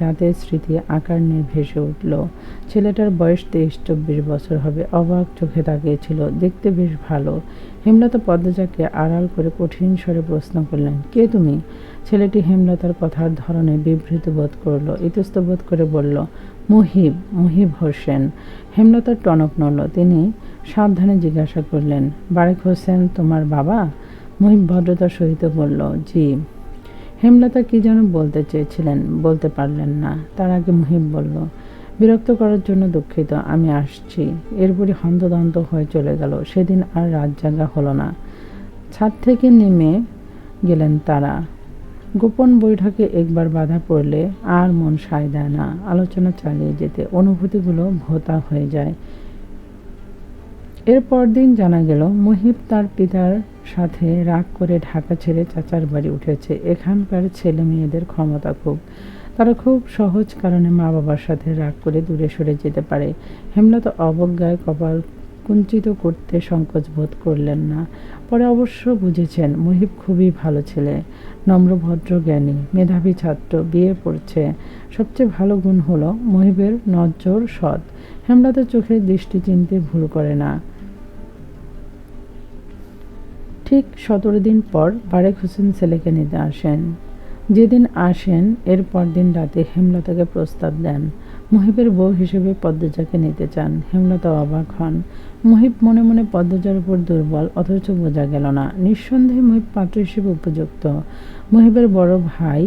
দাঁতের স্মৃতি আকার নিয়ে ভেসে উঠল। ছেলেটার বয়স 23-24 বছর হবে। অবাক চোখে তাকিয়েছিল। দেখতে বেশ ভালো। হেমলতা পদ্মজাকে আড়াল করে কঠিন স্বরে প্রশ্ন করলেন, কে তুমি? ছেলেটি হেমলতার কথার ধরনে বিবৃত বোধ করল। ইতস্ত বোধ করে বলল, মুহিব হোসেন। হেমলতার টনক নড়ল। তিনি সাবধানে জিজ্ঞাসা করলেন, বারেক হোসেন তোমার বাবা? মুহিব ভদ্রতার সহিত বলল, জি। হেমলতা কি যেন বলতে চেয়েছিলেন, বলতে পারলেন না। তার আগে মুহিব বলল, বিরক্ত করার জন্য দুঃখিত, আমি আসছি। এরপরই হন্তদন্ত হয়ে চলে গেল। সেদিন আর রাত জাগা হলো না। ছাদ থেকে নেমে গেলেন তারা। গোপন বৈঠকে একবার বাধা পড়লে আর মন সায় দেয় না আলোচনা চালিয়ে যেতে। অনুভূতিগুলো ভোঁতা হয়ে যায়। এর পরদিন জানা গেল মুহিব তার পিতার সাথে রাগ করে ঢাকা ছেড়ে চাচার বাড়ি উঠেছে। এখানকার ছেলে মেয়েদের ক্ষমতা খুব। তারা খুব সহজ কারণে মা বাবার সাথে রাগ করে দূরে সরে যেতে পারে। হেমলতা অবজ্ঞায় কপাল কুঞ্চিত করতে সংকোচ বোধ করলেন না। পরে অবশ্য বুঝেছেন মুহিব খুবই ভালো ছেলে, নম্র ভদ্র জ্ঞানী, মেধাবী ছাত্র, বিয়ে পড়ছে। সবচেয়ে ভালো গুণ হলো মুহিবের নজর সৎ। হেমলতার চোখের দৃষ্টি চিনতে ভুল করে না। ঠিক 17 দিন পর বারেক হোসেন ছেলেকে নিতে আসেন। যেদিন আসেন এর পরদিন রাতে হেমলতাকে প্রস্তাব দেন। মুহিবের বউ হিসেবে পদ্মজাকে নিতে চান। হেমলতা অবাক হন। মুহিব মনে মনে পদ্মজার উপর দুর্বল, অথচ বোঝা গেল না। নিঃসন্দেহে মুহিব পাত্র হিসেবে উপযুক্ত। মুহিবের বড় ভাই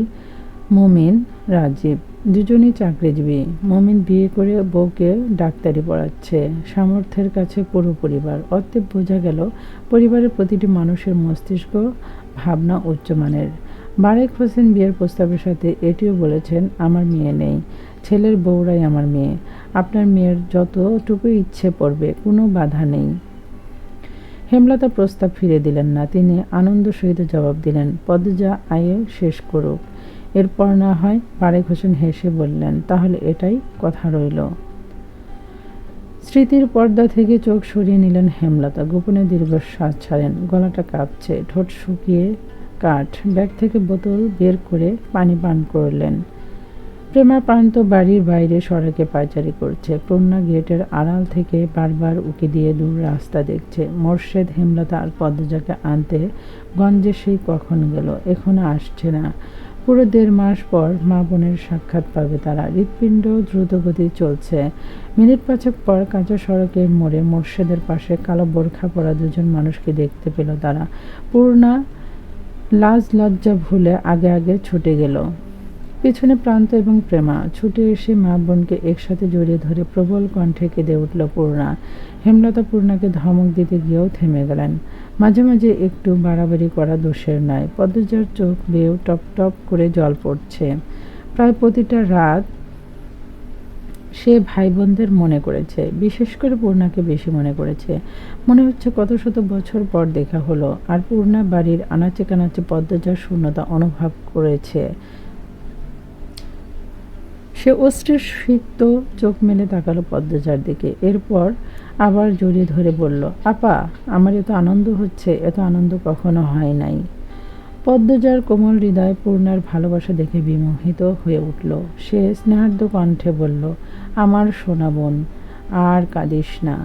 মমিন, রাজীব দুজনই চাকরিজীবী। মমিন বিয়ে করে বউকে ডাক্তারি পড়াচ্ছে। সামর্থ্যের কাছে পুরো পরিবার। অতএব বোঝা গেল পরিবারের প্রতিটি মানুষের মস্তিষ্ক ভাবনা উচ্চমানের। বারেক হোসেন বিয়ের প্রস্তাবের সাথে এটিও বলেছেন, আমার মেয়ে নেই, ছেলের বউরাই আমার মেয়ে। আপনার মেয়ের যতটুকু ইচ্ছে পড়বে, কোনো বাধা নেই। হেমলতা প্রস্তাব ফিরে দিলেন না। তিনি আনন্দ সহিত জবাব দিলেন, পদ্মজা আয়ে শেষ করুক, এরপর না হয়। বারেক হোসেন হেসে বললেন, তাহলে এটাই কথা রইল। স্মৃতির পর্দা থেকে চোখ সরিয়ে নিলেন হেমলতা। গোপনে দীর্ঘশ্বাস ছাড়েন। গলাটা কাঁপছে, ঠোঁট শুকিয়ে কাঠ। ব্যাগ থেকে বোতল বের করে পানি পান করলেন। প্রেমা প্রান্ত বাড়ির বাইরে সড়কে পায়চারি করছে। পূর্ণা গেটের আড়াল থেকে বারবার উকি দিয়ে দূর রাস্তা দেখছে। মোর্শেদ হেমলতা আর পদ্মজাকে আনতে গঞ্জে সেই কখন গেল, এখনো আসছে না। পুরো 1.5 মাস পর মা বোনের সাক্ষাৎ পাবে তারা। হৃৎপিণ্ড দ্রুতগতি চলছে। মিনিট 5 পর কাঁচা সড়কের মোড়ে মোর্শেদের পাশে কালো বোরখা পরা দুজন মানুষকে দেখতে পেল তারা। পূর্ণা লাজ লজ্জা ভুলে আগে আগে ছুটে গেল। পিছনে প্রান্ত এবং প্রেমা ছুটে এসে মা বোনকে একসাথে জড়িয়ে ধরে প্রবল কণ্ঠে কেঁদে উঠল পূর্ণা। হেমলতা পূর্ণাকে ধমক দিতে গিয়েও থেমে গেলেন। মাঝে মাঝে একটু বাড়াবাড়ি করা দোষের নয়। পদ্মজার চোখ বেয়েও টপ টপ করে জল পড়ছে। প্রায় প্রতিটা রাত সে ভাই বোনদের মনে করেছে, বিশেষ করে পূর্ণাকে বেশি মনে করেছে। মনে হচ্ছে কত শত বছর পর দেখা হলো। আর পূর্ণা বাড়ির আনাচে কানাচে পদ্মজার শূন্যতা অনুভব করেছে। সে অশ্রু সিক্ত চোখ মেলে তাকালো পদ্মজার দিকে। এরপর আবার জড়িয়ে ধরে বলল, আপা, আমার এত আনন্দ হচ্ছে, এত আনন্দ কখনো হয় নাই। পদ্মজার কোমল হৃদয় পূর্ণার ভালোবাসা দেখে বিমোহিত হয়ে উঠল। সে স্নেহার্দ্র কণ্ঠে বলল, আমার সোনা বোন, আর কাঁদিস না।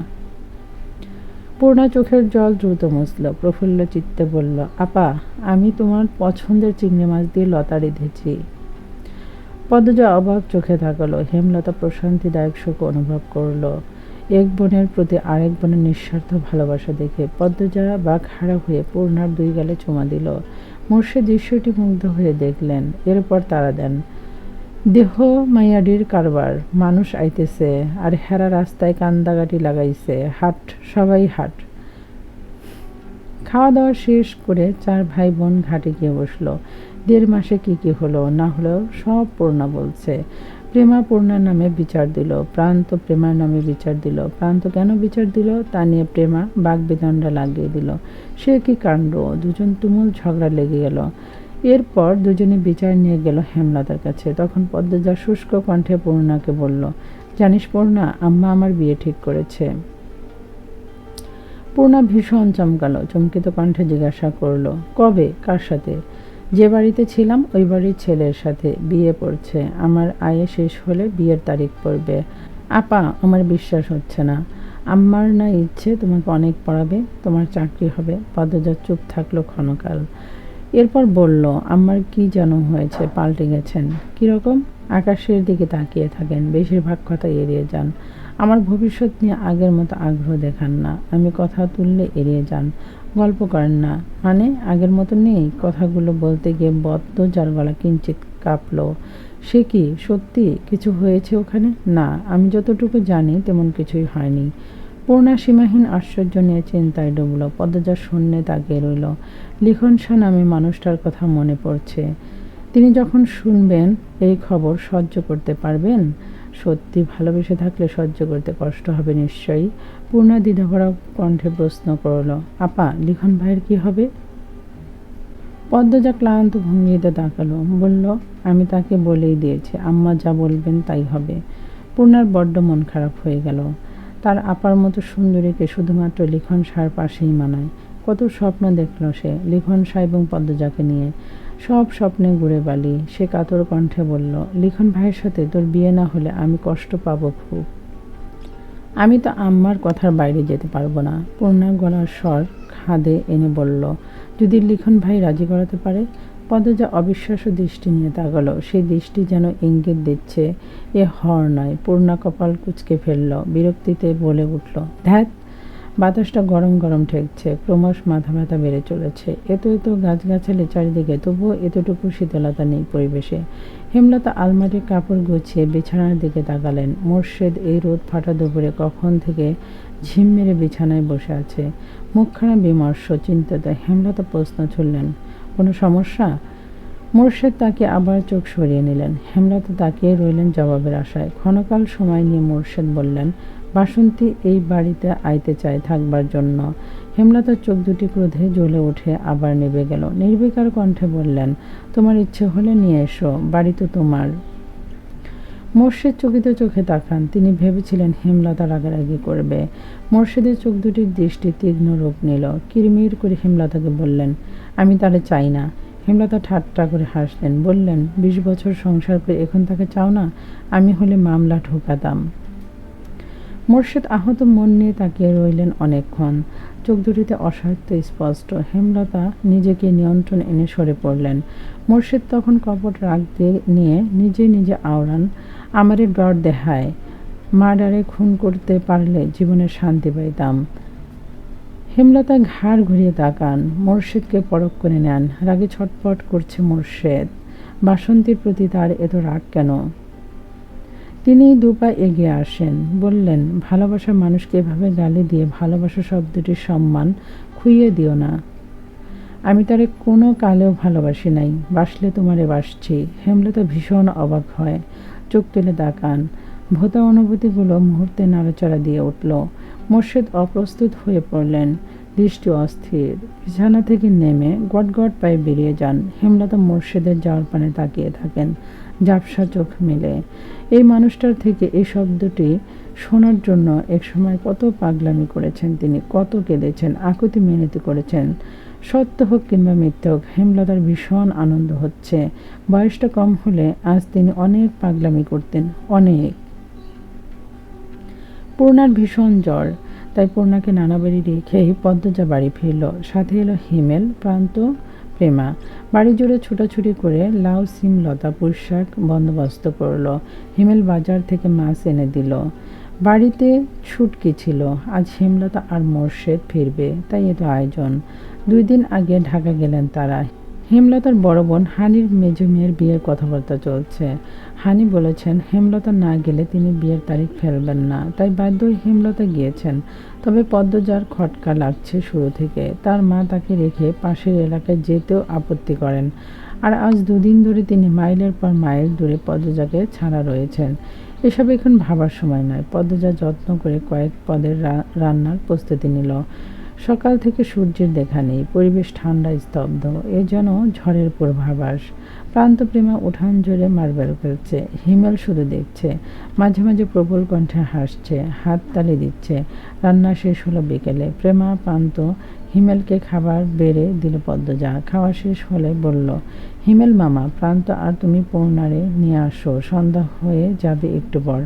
পূর্ণা চোখের জল দ্রুত মুছল। প্রফুল্ল চিত্তে বলল, আপা, আমি তোমার পছন্দের চিংড়ি মাছ দিয়ে লতা রেঁধেছি। পদ্মজা অবাক চোখে তাকালো। হেমলতা প্রশান্তিদায়ক সুখ অনুভব করল এক বোনের প্রতি আরেক বোনের নিঃস্বার্থ ভালোবাসা দেখে। পদ্মজা বাকহারা হয়ে পূর্ণার 2 গালে চুমা দিল। মোর্শেদ দৃশ্যটি মুগ্ধ হয়ে দেখলেন। এরপর তারা দেন, দেহ মাইয়াডির কারবার, মানুষ আইতেছে আর হেরা রাস্তায় কান্দাগাটি লাগাইছে, হাট, সবাই হাট। খাওয়া দাওয়া শেষ করে 4 ভাই বোন ঘাটে গিয়ে বসল। 1.5 মাসে কি হলো না হলো সব পূর্ণা বলছে। প্রেমা পূর্ণার নামে বিচার দিল, প্রান্ত প্রেমার নামে বিচার দিল। প্রান্ত কেন বিচার দিল তা নিয়ে প্রেমা বাগবিতণ্ডা লাগিয়ে দিল। সে কি কাণ্ড! দুজন তুমুল ঝগড়া লেগে গেল। এরপর দুজনে বিচার নিয়ে গেল হেমলতার কাছে। তখন পদ্মজা শুষ্ক কণ্ঠে পূর্ণাকে বলল, জানিস পূর্ণা, আম্মা আমার বিয়ে ঠিক করেছে। পূর্ণা ভীষণ চমকালো। চমকিত কণ্ঠে জিজ্ঞাসা করল, কবে, কার সাথে? যে বাড়িতে ছিলাম ওই বাড়ির ছেলের সাথে বিয়ে পড়ছে। আমার আয়ে শেষ হলে বিয়ের তারিখ পড়বে। আপা, আমার বিশ্বাস হচ্ছে না। আমার না ইচ্ছে তোমাকে অনেক পড়াবে, তোমার চাকরি হবে। পদ্মজা চুপ থাকলো ক্ষণকাল। এরপর বলল, আমার কি যেন হয়েছে, পাল্টে গেছেন। কীরকম? আকাশের দিকে তাকিয়ে থাকেন, বেশিরভাগ কথা এড়িয়ে যান। আমার ভবিষ্যৎ নিয়ে আগের মতো আগ্রহ দেখান না। আমি কথা তুললে এড়িয়ে যান, গল্প করেন না। মানে আগের মতো নেই? কথাগুলো বলতে গিয়ে বদ্যজার গলা কিঞ্চিত কাঁপল। সে কি সত্যি কিছু হয়েছে ওখানে? না, আমি যতটুকু জানি তেমন কিছুই হয়নি। পূর্ণা সীমাহীন আশ্চর্য নিয়ে চিন্তায় ডুবল। পদ্মজা শূন্যে তাকিয়ে রইল। লিখন শাহ নামে মানুষটার কথা মনে পড়ছে। তিনি যখন শুনবেন এই খবর সহ্য করতে পারবেন? সত্যি ভালোবেসে থাকলে সহ্য করতে কষ্ট হবে নিশ্চয়ই। পূর্ণা দ্বিধাভরা কণ্ঠে প্রশ্ন করল, আপা, লিখন ভাইয়ের কি হবে? পদ্মজা ক্লান্ত ভঙ্গিতে তাকালো, বলল, আমি তাকে বলেই দিয়েছি, আম্মা যা বলবেন তাই হবে। পূর্ণার বড্ড মন খারাপ হয়ে গেল। তার আপার মতো সুন্দরীকে শুধুমাত্র লিখন শাহর পাশেই মানায়। কত স্বপ্ন দেখল সে লিখন শাহ এবং পদ্মজাকে নিয়ে। সব স্বপ্নে ঘুরে বালি। সে কাতর কণ্ঠে বলল, লিখন ভাইয়ের সাথে তোর বিয়ে না হলে আমি কষ্ট পাবো খুব। আমি তো আম্মার কথার বাইরে যেতে পারবো না। পূর্ণার গলার স্বর খাদে এনে বলল, যদি লিখন ভাই রাজি করাতে পারে? পদ্মজা অবিশ্বাস্য দৃষ্টি নিয়ে তাকালো। সেই দৃষ্টি যেন ইঙ্গিত দিচ্ছে এ হর নয়। পূর্ণা কপাল কুঁচকে ফেলল, বিরক্তিতে বলে উঠল, ধ্যাত, বাতাসটা গরম গরম ঠেকছে, ক্রমশ মাথা ব্যথা বেড়ে চলেছে। এত এত গাছগাছালি চারিদিকে, তবুও এতটুকু শীতলতা নেই পরিবেশে। হেমলতা আলমারির কাপড় গুছিয়ে বিছানার দিকে তাকালেন। মোর্শেদ এই রোদ ফাটা দুপুরে কখন থেকে ঝিম মেরে বিছানায় বসে আছে, মুখখানা বিমর্ষ চিন্তিত। হেমলতা প্রশ্ন ছুড়লেন, কোনো সমস্যা? মোর্শেদ তাকে আবার চোখ সরিয়ে নিলেন। হেমলতা তাকিয়ে রইলেন জবাবের আশায়। ক্ষণকাল সময় নিয়ে মোর্শেদ বললেন, বাসন্তী এই বাড়িতে আইতে চায় থাকবার জন্য। হেমলতার চোখ দুটি ক্রোধে জ্বলে উঠে আবার নেবে গেল। নির্বিকার কণ্ঠে বললেন, তোমার ইচ্ছে হলে নিয়ে এসো, বাড়ি তো তোমার। মোর্শেদ চকিত চোখে তাকান। তিনি ভেবেছিলেন হেমলতা রাগারাগি করবে। মোর্শেদের চোখ দুটির দৃষ্টি তীক্ষ্ণ রূপ নিল। কিরমির করে হেমলতাকে বললেন, আমি তারে চাই না। হেমলতা ঠাট্টা করে হাসলেন, বললেন, 20 বছর সংসার করে এখন তাকে চাও না? আমি হলে মামলা ঠোকাতাম। মোর্শেদ আহত মন নিয়ে তাকিয়ে রইলেন অনেকক্ষণ। চোখ দুটিতে অসাধ্য স্পষ্ট। হেমলতা নিজেকে নিয়ন্ত্রণ এনে সরে পড়লেন। মোর্শেদ তখন কপট রাগ নিয়ে নিজে নিজে আওড়ান, আমারে ডর দেখায়, মার্ডারে খুন করতে পারলে জীবনের শান্তি পাইতাম। হেমলতা ঘাড় ঘুরিয়ে তাকান, মোর্শেদকে পরখ করে নেন। রাগে ছটপট করছে মোর্শেদ। বাসন্তীর প্রতি তার এত রাগ কেন? তিনি দুপা এগিয়ে আসেন, বললেন, ভালোবাসার মানুষকে এভাবে গালি দিয়ে ভালোবাসা শব্দটির সম্মান খুইয়ে দিও না। আমি তারে কোনো কালেও ভালোবাসি নাই, বাসলে তোমারে বাসছি। হেমলতা ভীষণ অবাক হয়, চোখ তুলে তাকান। ভোতা অনুভূতিগুলো মুহূর্তে নাড়াচাড়া দিয়ে উঠল। মোর্শেদ অপ্রস্তুত হয়ে পড়লেন, দৃষ্টি অস্থির। বিছানা থেকে নেমে গটগট পায়ে বেরিয়ে যান। হেমলতা মোর্শেদের যাওয়ার পানে তাকিয়ে থাকেন, ঝাপসা চোখ মেলে। এই মানুষটার থেকে এই শব্দটি শোনার জন্য একসময় কত পাগলামি করেছেন তিনি, কত কেঁদেছেন, আকুতি মিনতি করেছেন। সত্য হোক কিংবা মিথ্যে হোক, হেমলতার ভীষণ আনন্দ হচ্ছে। বয়সটা কম হলে আজ তিনি অনেক পাগলামি করতেন, অনেক। পূর্ণার ভীষণ জ্বর, তাই পূর্ণাকে নানা বাড়ি রেখেই পদ্মজা বাড়ি ফিরল। সাথে এলো হিমেল, প্রান্ত, প্রেমা। বাড়ি জুড়ে ছুটাছুটি করে লাউ, সিম, লতা, পুঁইশাক বন্দোবস্ত করল। হিমেল বাজার থেকে মাছ এনে দিল। বাড়িতে ছুটকি ছিল। আজ হেমলতা আর মোর্শেদ ফিরবে, তাই এত আয়োজন। 2 দিন আগে ঢাকা গেলেন তারা। হেমলতার বড় বোন হানির মেজো মেয়ের বিয়ের কথাবার্তা চলছে। হানি বলেছেন হেমলতা না গেলে তিনি বিয়ের তারিখ ফেলবেন না, তাই বাধ্য হয়ে হেমলতা গিয়েছেন। তবে পদ্মজার খটকা লাগছে শুরু থেকে। তার মা তাকে রেখে পাশের এলাকায় যেতেও আপত্তি করেন। আর আজ 2 দিন ধরে তিনি মাইলের পর মাইল দূরে পদ্মজাকে ছাড়া রয়েছেন। এসব এখন ভাবার সময় নয়। পদ্মজা যত্ন করে কয়েক পদের রান্নার প্রস্তুতি নিল। সকাল থেকে সূর্যের দেখা নেই, পরিবেশ ঠান্ডা স্তব্ধ, এ যেন ঝড়ের পূর্বাভাস। প্রান্তপ্রেমা উঠান জুড়ে মার্বেল খেলছে। হিমেল শুধু দেখছে, মাঝে মাঝে প্রবল কণ্ঠে হাসছে, হাততালি দিচ্ছে। রান্না শেষ হলো বিকেলে। প্রেমা, প্রান্ত, হিমেলকে খাবার বেড়ে দিল পদ্মজা। খাওয়া শেষ হলে বলল, হিমেল মামা, প্রান্ত আর তুমি পূর্ণারে নিয়ে আসো, সন্ধ্যা হয়ে যাবে একটু পর,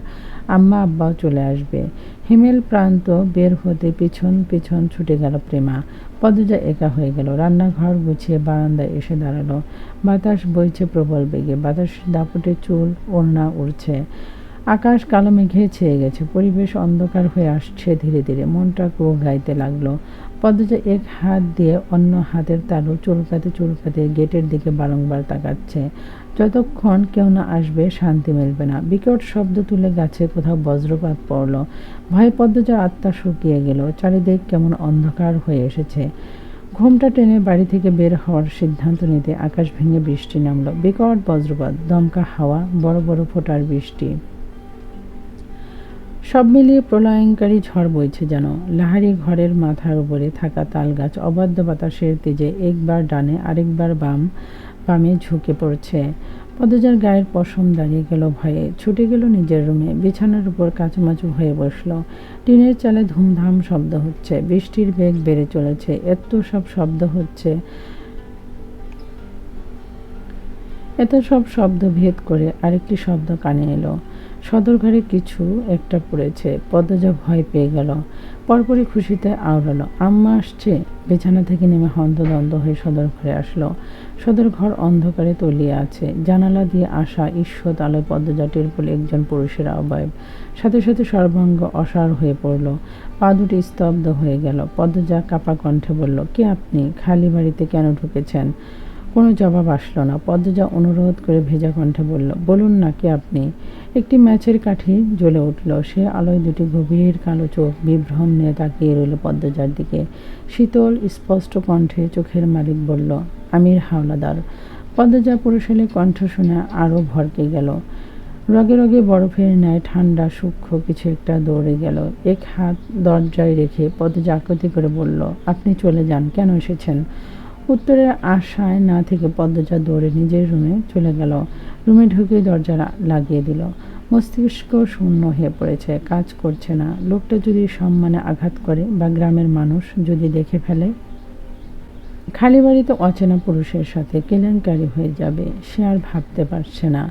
আম্মা আব্বাও চলে আসবে। হিমেল প্রান্ত বের হতে পিছন পিছন ছুটে গেল প্রেমা। পদ্মজা একা হয়ে গেল। রান্নাঘর গুছিয়ে বারান্দায় এসে দাঁড়ালো। বাতাস বইছে প্রবল বেগে, বাতাসের দাপটে চুল ওড়না উড়ছে। আকাশ কালো মেঘে ছেয়ে গেছে, পরিবেশ অন্ধকার হয়ে আসছে ধীরে ধীরে। মনটা গাইতে লাগলো। পদ্মজা এক হাত দিয়ে অন্য হাতের তালু চুলকাতে চুলকাতে গেটের দিকে বারংবার তাকাচ্ছে। যতক্ষণ কেউ না আসবে শান্তি মিলবে না। বিকট শব্দ তুলে গাছে কোথাও বজ্রপাত পড়ল। ভয়ে পদ্মজার আত্মা শুকিয়ে গেল। চারিদিক কেমন অন্ধকার হয়ে এসেছে। ঘুমটা টেনে বাড়ি থেকে বের হওয়ার সিদ্ধান্ত নিতে আকাশ ভেঙে বৃষ্টি নামলো। বিকট বজ্রপাত, দমকা হাওয়া, বড় বড় ফোঁটার বৃষ্টি, সব মিলিয়ে প্রলয়ঙ্কারী ঝড় বইছে যেন। লাহারি ঘরের মাথার উপরে থাকা তালগাছ অবাধ্য বাতাসের তেজে একবার ডানে আরেকবার বামে ঝুঁকে পড়ছে। পদ্মজার গায়ের পশম দাঁড়িয়ে গেল ভয়ে। ছুটে গেল নিজের রুমে, বিছানার উপর কাচুমাচু হয়ে বসল। টিনের চালে ধুমধাম শব্দ হচ্ছে, বৃষ্টির বেগ বেড়ে চলেছে। এত সব শব্দ ভেদ করে আরেকটি শব্দ কানে এলো। সদর ঘরে কিছু একটা পড়েছে। পদ্মজা ভয় পেয়ে গেল। পরপরই খুশিতে আওড়ালো, আম্মা আসছে। বিছানা থেকে নেমে হন্তদন্ত হয়ে সদর ঘরে আসলো। সদর ঘর অন্ধকারে তলিয়ে আছে। জানালা দিয়ে আসা ঈষৎ আলোয় পদ্মজা টের পেল একজন পুরুষের অবয়ব। সাথে সাথে সর্বাঙ্গ অসাড় হয়ে পড়ল। পা দুটি স্তব্ধ হয়ে গেল। পদ্মজা কাপা কণ্ঠে বলল, কে আপনি? খালি বাড়িতে কেন ঢুকেছেন? কোনো জবাব আসলো না। পদ্মজা অনুরোধ করে ভেজা কণ্ঠে বলল, বলুন না, কে আপনি? একটি ম্যাচের কাঠি জ্বলে উঠল। সে আলোয় দুটি গভীর কালো চোখ বিভ্রম নিয়ে তাকিয়ে রইল পদ্মজার দিকে। শীতল স্পষ্ট কণ্ঠে চোখের মালিক বলল, আমির হাওলাদার। পদ্মজা পুরুষালী কণ্ঠ শুনে আরও ভরকে গেল। রগে রগে বরফের ন্যায় ঠান্ডা সূক্ষ্ম কিছু একটা দৌড়ে গেল। এক হাত দরজায় রেখে পদ্মজা আকুতি করে বলল, আপনি চলে যান, কেন এসেছেন? উত্তরের আশায় না থেকে পদ্মজা দৌড়ে নিজের রুমে চলে গেল। রুমে ঢুকে দরজা লাগিয়ে দিল। মস্তিষ্ক শূন্য হয়ে পড়েছে, কাজ করছে না। লোকটা যদি সম্মানে আঘাত করে বা গ্রামের মানুষ যদি দেখে ফেলে, খালি বাড়িতে অচেনা পুরুষের সাথে কেলেঙ্কারি হয়ে যাবে। সে আর ভাবতে পারছে না।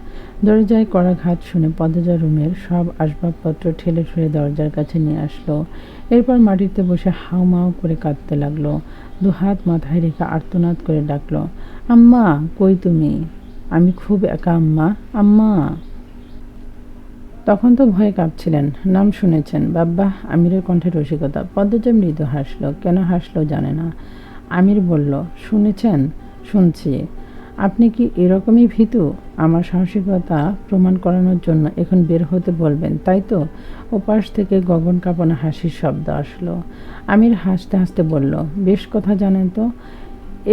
দরজায় কড়াঘাত শুনে পদ্মজা রুমের সব আসবাবপত্র ঠেলে ঠেলে দরজার কাছে নিয়ে আসলো। এরপর মাটিতে বসে হাউমাউ করে কাঁদতে লাগলো। দুহাত মাথায় রেখে আর্তনাদ করে ডাকলো, আম্মা, কই তুমি? আমি খুব একা আম্মা, আম্মা। তখন তো ভয়ে কাঁপছিলেন। নাম শুনেছেন? বাব্বাহ, আমিরের কণ্ঠে রসিকতা। পদ্মজা মৃদু হাসলো। কেন হাসলো জানে না। আমির বলল, শুনেছেন? শুনছি। আপনি কি এরকমই ভীতু? আমার সাহসিকতা প্রমাণ করানোর জন্য এখন বের হতে বলবেন, তাই তো? ওপাশ থেকে গগন কাঁপানো হাসির শব্দ আসলো। আমির হাসতে হাসতে বলল, বেশ কথা জানেন তো।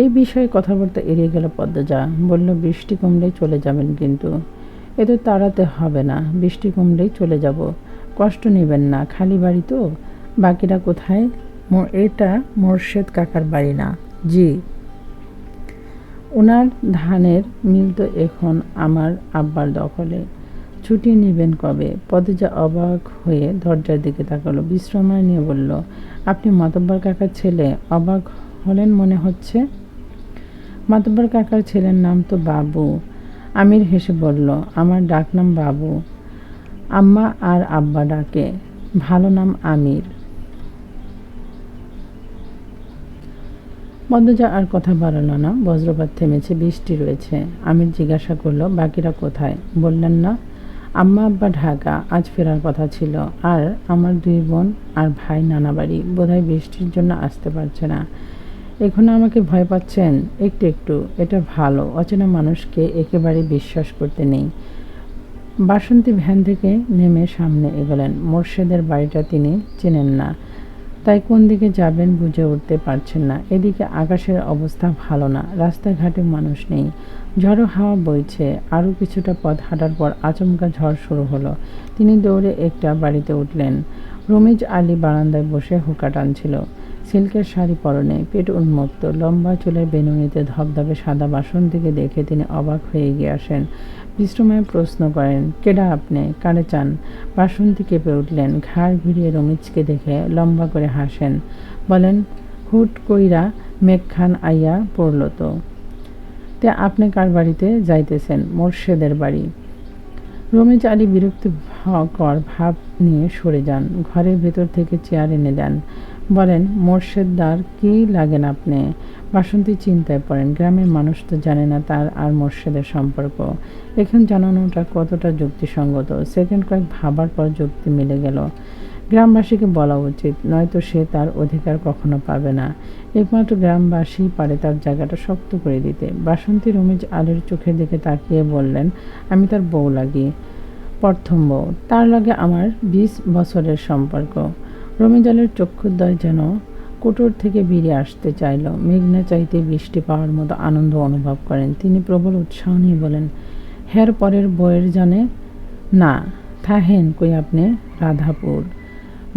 এই বিষয়ে কথাবার্তা এড়িয়ে গেল পদ্মজা। বলল, বৃষ্টি কমলেই চলে যাবেন কিন্তু। এ তো তাড়াতে হবে না, বৃষ্টি কমলেই চলে যাব। কষ্ট নেবেন না, খালি বাড়ি তো। বাকিরা কোথায়? এটা মোর্শেদ কাকার বাড়ি না? জি। ওনার ধানের মিল তো এখন আমার আব্বার দখলে। ছুটি নেবেন কবে? পদ্মজা অবাক হয়ে দরজার দিকে তাকালো। বিশ্রাময় নিয়ে বলল, আপনি মাতব্বর কাকার ছেলে? অবাক হলেন মনে হচ্ছে। মাতব্বর কাকার ছেলের নাম তো বাবু। আমির হেসে বলল, আমার ডাকনাম বাবু। আম্মা আর আব্বা ডাকে। ভালো নাম আমির। পদ্মজা আর কথা বাড়ালো না। বজ্রপাত থেমেছে, বৃষ্টি রয়েছে। আমির জিজ্ঞাসা করলো, বাকিরা কোথায়? বললেন না? আম্মা আব্বা ঢাকা, আজ ফেরার কথা ছিল। আর আমার 2 বোন আর ভাই নানা বাড়ি, বোধহয় বৃষ্টির জন্য আসতে পারছে না। এখনো আমাকে ভয় পাচ্ছেন? একটু একটু। এটা ভালো, অচেনা মানুষকে একেবারে বিশ্বাস করতে নেই। বাসন্তী ভ্যান থেকে নেমে সামনে এগোলেন। মোর্শেদের বাড়িটা তিনি চেনেন না, তাই কোন দিকে যাবেন বুঝে উঠতে পারছেন না। এদিকে আকাশের অবস্থা ভালো না, রাস্তাঘাটে মানুষ নেই। ঝড়ো হাওয়া বইছে। আরও কিছুটা পথ হাঁটার পর আচমকা ঝড় শুরু হলো। তিনি দৌড়ে একটা বাড়িতে উঠলেন। রমিজ আলী বারান্দায় বসে হুঁকা টানছিল। সিল্কের শাড়ি পরনে, পেট উন্মুক্ত, লম্বা চুলের বেনুনিতে ধবধবে সাদা বাসন্তীকে দেখে তিনি অবাক হয়ে এগিয়ে আসেন। বিস্ময়ে প্রশ্ন করেন, কেডা আপনি? কারে চান? বাসন্তী কেঁপে উঠলেন। ঘাড় ঘুরিয়ে রমিজকে দেখে লম্বা করে হাসেন। বলেন, হুট কইরা মেঘখান আইয়া পড়ল তো। তে আপনি কার বাড়িতে যাইতেছেন? মোর্শেদের বাড়ি। রমেশ আলী বিরক্তিকর ভাব নিয়ে সরে যান, ঘরের ভেতর থেকে চেয়ার এনে দেন, বলেন, মোর্শেদদার কি লাগেন আপনি? বাসন্তী চিন্তায় পড়েন, গ্রামের মানুষ তো জানে না তার আর মোর্শেদের সম্পর্ক। এখন জানানোটা কতটা যুক্তিসঙ্গত। সেকেন্ড কয়েক ভাবার পর যুক্তি মিলে গেল। গ্রামবাসীকে বলা উচিত, নয়তো সে তার অধিকার কখনো পাবে না। একমাত্র গ্রামবাসী পারে তার জায়গাটা শক্ত করে দিতে। বাসন্তী রমেশ আলীর চোখের দিকে তাকিয়ে বললেন, আমি তার বউ লাগি, প্রথম বউ। তার লগে আমার 20 বছরের সম্পর্ক। রমেশ আলীর চক্ষুদ্বয় যেন কোটর থেকে বেরিয়ে আসতে চাইল। মেঘনা চাইতে বৃষ্টি পাওয়ার মতো আনন্দ অনুভব করেন। তিনি প্রবল উৎসাহ নিয়ে বলেন, হের পরের বইয়ের জানে না থাহেন কই আপনি? রাধাপুর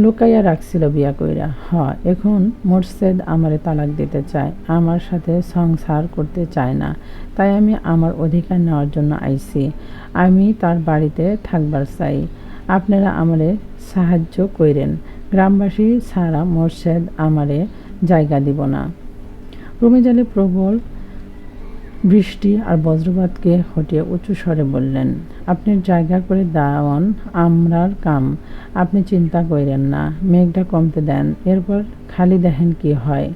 লুকাইয়া রাখছিল বিয়া কইরা। এখন মোর্শেদ আমারে তালাক দিতে চায়, আমার সাথে সংসার করতে চায় না। তাই আমি আমার অধিকার নেওয়ার জন্য আইছি। আমি তার বাড়িতে থাকবার চাই। আপনারা আমারে সাহায্য কইরেন। গ্রামবাসী ছাড়া মোর্শেদ আমারে জায়গা দিব না। রমেশ আলী প্রবল বৃষ্টি আর বজ্রপাতকে হটিয়ে উঁচু স্বরে বললেন, আপনি জায়গা করে দেওয়ান আমরার কাম। আপনি চিন্তা করেন না, মেঘটা কমতে দেন, এরপর খালি দেখেন কি হয়।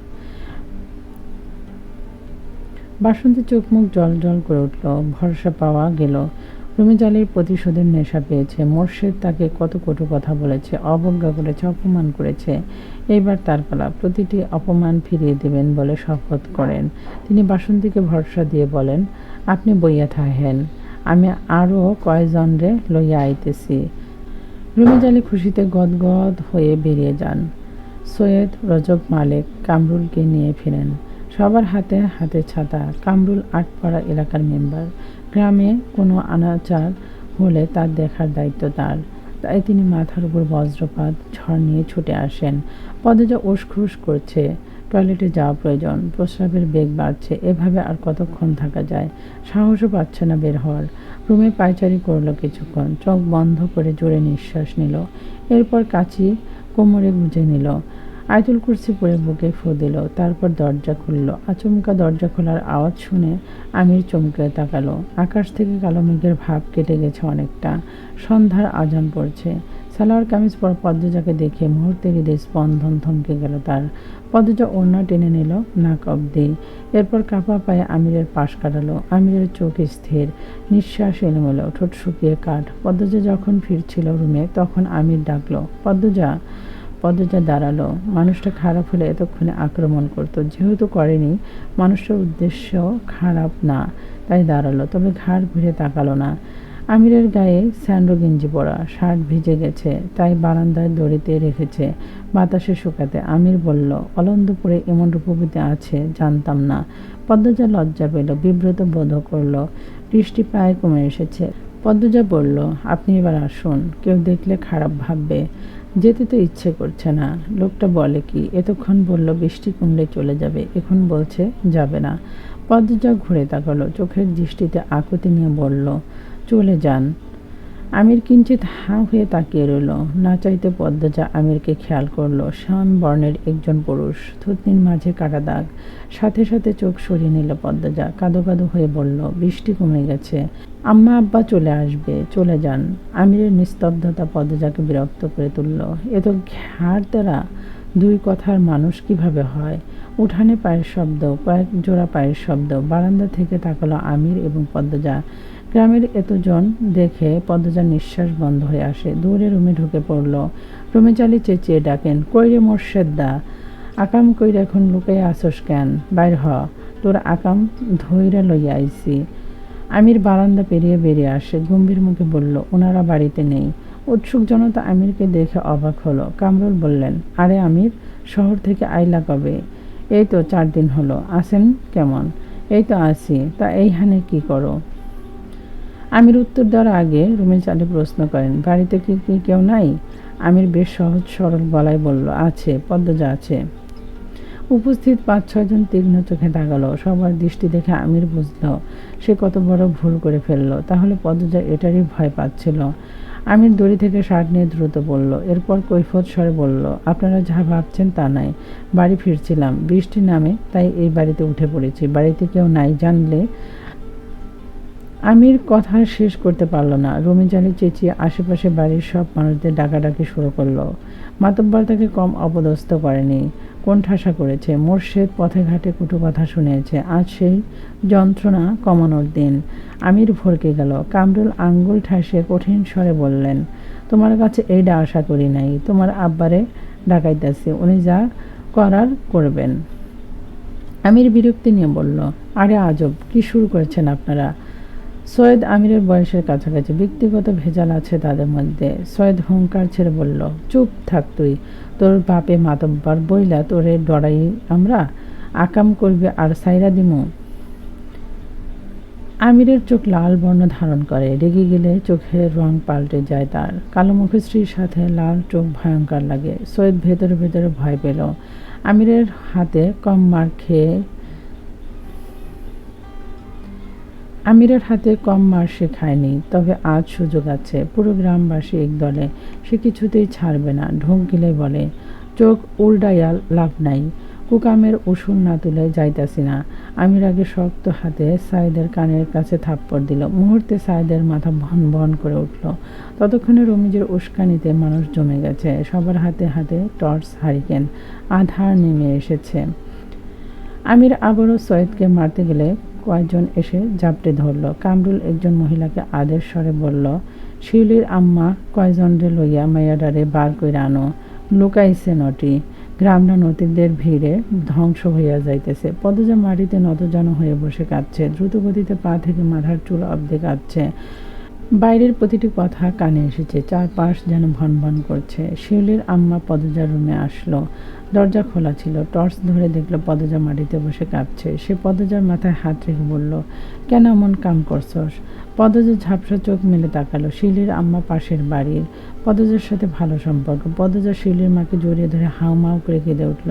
বাসন্তী চোখ মুখ জল জল করে উঠল। ভরসা পাওয়া গেল। রমেশ আলীর প্রতিশোধের নেশা পেয়েছে। মোর্শেদ তাকে কত কটু কথা বলেছে, অবজ্ঞা করেছে, অপমান করেছে। এইবার তার পালা। প্রতিটি অপমান ফিরিয়ে দেবেন বলে শপথ করেন। তিনি বাসন্তীকে ভরসা দিয়ে বলেন, আপনি বইয়া থাহেন, আমি আরও কয়জনরে লইয়া আইতেছি। রমেশ আলী খুশিতে গদগদ হয়ে বেরিয়ে যান। সৈয়দ রজব মালেক কামরুলকে নিয়ে ফিরেন। সবার হাতে হাতে ছাতা। কামরুল আটপাড়া এলাকার মেম্বার। গ্রামে কোনো অনাচার হলে তার দেখার দায়িত্ব তার। তাই তিনি মাথার উপর বজ্রপাত ঝড় নিয়ে ছুটে আসেন। পদজা উসখুস করছে, টয়লেটে যাওয়া প্রয়োজন, প্রস্রাবের বেগ বাড়ছে। এভাবে আর কতক্ষণ থাকা যায়? সাহসও পাচ্ছে না বের হওয়ার। রুমে পায়চারি করলো কিছুক্ষণ, চোখ বন্ধ করে জোরে নিঃশ্বাস নিল। এরপর কাঁচি কোমরে গুঁজে নিল। আয়তুল কুরসি পরে বুকে ফু দিল। তারপর দরজা খুলল। আচমকা দরজা খোলার আওয়াজ শুনে আমির চমকে তাকালো। আকাশ থেকে কালো মেঘের ভাব কেটে গেছে অনেকটা। সন্ধ্যার আজান পড়ছে। সালোয়ার কামিজ পরা পদ্মজাকে দেখে মুহূর্তে হৃদয় স্পন্দন থমকে গেল তার। পদ্মজা ওড়না টেনে নিল নাক অব্দি। এরপর কাপা পায়ে আমিরের পাশ কাটালো। আমিরের চোখ স্থির, নিঃশ্বাস এলোমেলো, ঠোঁট শুকিয়ে কাঠ। পদ্মজা যখন ফিরছিল রুমে তখন আমির ডাকলো, পদ্মজা। পদ্মজা দাঁড়ালো। মানুষটা খারাপ হলে এতক্ষণে আক্রমণ করত। যেহেতু করেনি, মানুষটার উদ্দেশ্য খারাপ না, তাই দাঁড়ালো। তবে ঘাড় ঘুরে তাকালো না। আমিরের গায়ে স্যান্ডো গেঞ্জি পরা, শার্ট ভিজে গেছে, তাই বারান্দায় দড়িতে রেখেছে বাতাসে শুকাতে। আমির বলল, অলন্দপুরে এমন রূপবতী আছে জানতাম না। পদ্মজা লজ্জা পেল, বিব্রত বোধ করল। বৃষ্টি প্রায় কমে এসেছে। পদ্মজা বলল, আপনি এবার আসুন, কেউ দেখলে খারাপ ভাববে। যেতে তো ইচ্ছে করছে না। লোকটা বলে কি, এতক্ষণ বলল বৃষ্টি কমলে চলে যাবে, এখন বলছে যাবে না। পদ্মজা ঘুরে তাকালো, চোখের দৃষ্টিতে আকুতি নিয়ে বলল, চলে যান। আমির কিঞ্চিত হাঁ হয়ে তাকিয়ে রইল। না চাইতে পদ্মজা আমিরকে খেয়াল করলো। শ্যাম বর্ণের একজন পুরুষ, থুতনির মাঝে কাটা দাগ। সাথে সাথে চোখ সরিয়ে নিল পদ্মজা। কাঁদো কাঁদো হয়ে বলল, বৃষ্টি কমে গেছে, আম্মা আব্বা চলে আসবে, চলে যান। আমিরের নিস্তব্ধতা পদ্মজাকে বিরক্ত করে তুলল। এ তো ঘাড় তেরা দুই কথার মানুষ কিভাবে হয়? উঠানে পায়ের শব্দ, কয়েক জোড়া পায়ের শব্দ। বারান্দা থেকে তাকালো আমির এবং পদ্মজা। গ্রামের এতজন দেখে পদ্মজার নিঃশ্বাস বন্ধ হয়ে আসে। দৌড়ে রুমে ঢুকে পড়ল। রমেশ আলী চেঁচিয়ে ডাকেন, কইরে মোর্শেদদা, আকাম কইরে এখন লুকাইয়া আসস কেন? বাইর হ, তোর আকাম ধইরা লইয়া আইছি। আমির বারান্দা পেরিয়ে বেরিয়ে আসে, গম্ভীর মুখে বলল, ওনারা বাড়িতে নেই। উৎসুক জনতা আমিরকে দেখে অবাক হলো। কামরুল বললেন, আরে আমির, শহর থেকে আইলা কবে? এই তো 4 দিন হলো। আছেন কেমন? এই তো আছি। তা এইখানে কি করো? আমির উত্তর দেওয়ার আগে রমেশ আলী প্রশ্ন করেন, বাড়িতে কি কেউ নাই? আমির বেশ সহজ সরল গলায় বলল, আছে, পদ্মজা আছে। উপস্থিত 5-6 জন তীক্ষ্ণ চোখে তাকালো। সবার দৃষ্টি দেখে আমির বুঝল সে কত বড় ভুল করে ফেললো। তাহলে পদ্মজা এটারই ভয় পাচ্ছিল। আমির দড়ি থেকে শার্ট নিয়ে দ্রুত বলল। এরপর কৈফিয়ত স্বরে বলল, আপনারা যা ভাবছেন তা নয়। বাড়ি ফিরছিলাম, বৃষ্টি নামে, তাই এই বাড়িতে উঠে পড়েছি। বাড়িতে কেউ নাই জানলে। আমির কথা শেষ করতে পারল না। রমিজালি চেঁচিয়ে আশেপাশে বাড়ির সব মানুষদের ডাকাডাকি শুরু করলো। মাতব্বর তাকে কম অপদস্থ করেনি, কোণঠাসা করেছে। মোর্শেদ পথে ঘাটে কটু কথা শুনিয়েছে। আজ সেই যন্ত্রণা কমানোর দিন। আমির ভরকে গেল। কামরুল আঙ্গুল ঠাসিয়ে কঠিন স্বরে বললেন, তোমার কাছে এইটা আশা করি নাই। তোমার আব্বারে ডাকাইতেছি, উনি যা করার করবেন। আমির বিরক্তি নিয়ে বলল, আরে আজব, কি শুরু করেছেন আপনারা? সৈয়দ আমিরের বয়সের কাছাকাছি, ব্যক্তিগত ভেজাল আছে তাদের মধ্যে। সৈয়দ হুঙ্কার ছেড়ে বলল, চুপ থাক তুই। তোর বাপে মাতব্বর বইলা তোরে ডরাই আমরা? আকাম করবি আর সাইরা দিমু? আমিরের চোখ লাল বর্ণ ধারণ করে। রেগে গেলে চোখের রং পাল্টে যায় তার। কালো মুখশ্রীর সাথে লাল চোখ ভয়ঙ্কর লাগে। সৈয়দ ভেতরে ভেতরে ভয় পেল। আমিরের হাতে কম মার খেয়ে সে খায়নি। তবে আজ সুযোগ আছে। পুরো গ্রামবাসী এক দলে, সে কিছুতেই ছাড়বে না। ঢোক গিলে বলে, চোখ উল্টাইয়া লাভ নাই। কুকামের উসুল না তুলে যাইতাছি না। আমির আগে শক্ত হাতে সাইদের কানের কাছে থাপ্পড় দিল। মুহূর্তে সাইদের মাথা ভন ভন করে উঠল। ততক্ষণে রমিজের উস্কানিতে মানুষ জমে গেছে। সবার হাতে হাতে টর্চ, হারিকেন। আধার নেমে এসেছে। আমির আবারও সৈয়দকে মারতে গেলে কয়েকজন এসে জাপটে ধরল। কামরুল একজন মহিলাকে আদেশ স্বরে বলল, শিউলির আম্মা কয়জনরে লইয়া মাইয়াডারে বার কইরা আনো। লুকাইছে নটি। গ্রামটা নদীদের ভিড়ে ধ্বংস হইয়া যাইতেছে। পদজা মাটিতে নতজন হয়ে বসে কাঁদছে। দ্রুতগতিতে পা থেকে মাথার চুল অব্দে কাঁদছে। বাইরের প্রতিটি কথা কানে এসেছে। চারপাশ যেন ভন ভন করছে। শিউলির আম্মা পদজার রুমে আসলো। দরজা খোলা ছিল। টর্চ ধরে দেখলো পদজা মাটিতে বসে কাঁপছে। সে পদজার মাথায় হাত রেখে বলল, কেন এমন কাম করছস? পদজা ঝাপসা চোখ মেলে তাকালো। শিউলির আম্মা পাশের বাড়ির। পদজার সাথে ভালো সম্পর্ক। পদজা শিউলির মাকে জড়িয়ে ধরে হাউমাউ করে কেঁদে উঠল।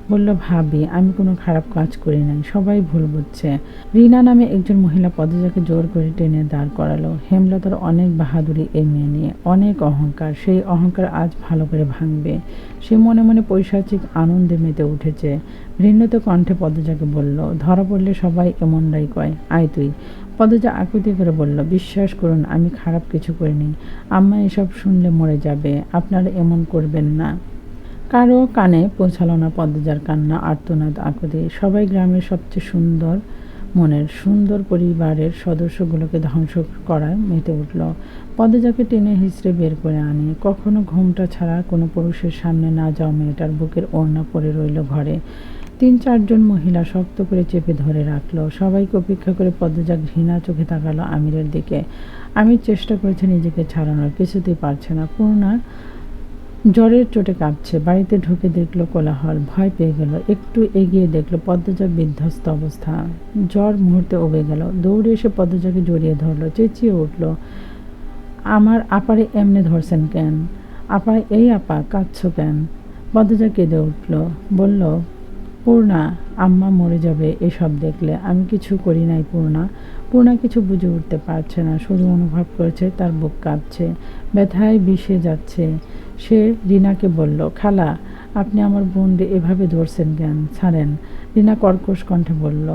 বলল, ভাবি, আমি কোনো খারাপ কাজ করি নাই, সবাই ভুল বুঝছে। রিনা নামে একজন মহিলা পদজাকে জোর করে টেনে দাঁড় করালো। হেমলতার অনেক বাহাদুরি এই মেয়ে নিয়ে, অনেক অহংকার। সেই অহংকার আজ ভালো করে ভাঙবে। সে মনে মনে পৈশাচিক আনন্দে মেতে উঠেছে। ঘৃণিত কণ্ঠে পদজাকে বলল, ধরা পড়লে সবাই এমনটাই কয়, আয় তুই। পদজা আকুতি করে বলল, বিশ্বাস করুন, আমি খারাপ কিছু করিনি। আম্মা এসব শুনলে মরে যাবে। আপনারা এমন করবেন না। কারো কানে পৌঁছালো না পদজার কান্না, আর্তনাদ, আকুতি। সবাই গ্রামের সবচেয়ে সুন্দর মনের, সুন্দর পরিবারের সদস্যগুলোকে ধ্বংস করায় মেতে উঠল। পদজাকে টেনে হিঁচড়ে বের করে আনে। কখনো ঘুমটা ছাড়া কোনো পুরুষের সামনে না যাওয়া মেয়েটার বুকের ওড়না পরে রইল ঘরে। ৩-৪ জন মহিলা শক্ত করে চেপে ধরে রাখলো। সবাইকে উপেক্ষা করে পদজা ঘৃণা চোখে তাকালো আমিরের দিকে। আমির চেষ্টা করেছে নিজেকে ছাড়ানোর, কিছুতেই পারছে না। পূর্ণা জ্বরের চোটে কাঁপছে। বাড়িতে ঢুকে দেখলো কোলাহল, ভয় পেয়ে গেল। একটু এগিয়ে দেখলো পদ্মজা বিধ্বস্ত অবস্থা। জ্বর মুহূর্তে উবে গেল। দৌড়ে এসে পদ্মজাকে জড়িয়ে ধরলো, চেঁচিয়ে উঠল, আমার আপারে এমনে ধরছেন কেন? আপা, এই আপা, কাঁদছো কেন? পদ্মজা কেঁদে উঠল, বলল, পূর্ণা, আম্মা মরে যাবে এসব দেখলে। আমি কিছু করি নাই পূর্ণা। পূর্ণা কিছু বুঝে উঠতে পারছে না, শুধু অনুভব করেছে তার বুক কাঁপছে, ব্যথায় বিষে যাচ্ছে। সে রিনাকে বলল, খালা, আপনি আমার বোনরে এভাবে ধরছেন কেন? ছাড়েন। রিনা কর্কশ কণ্ঠে বলল,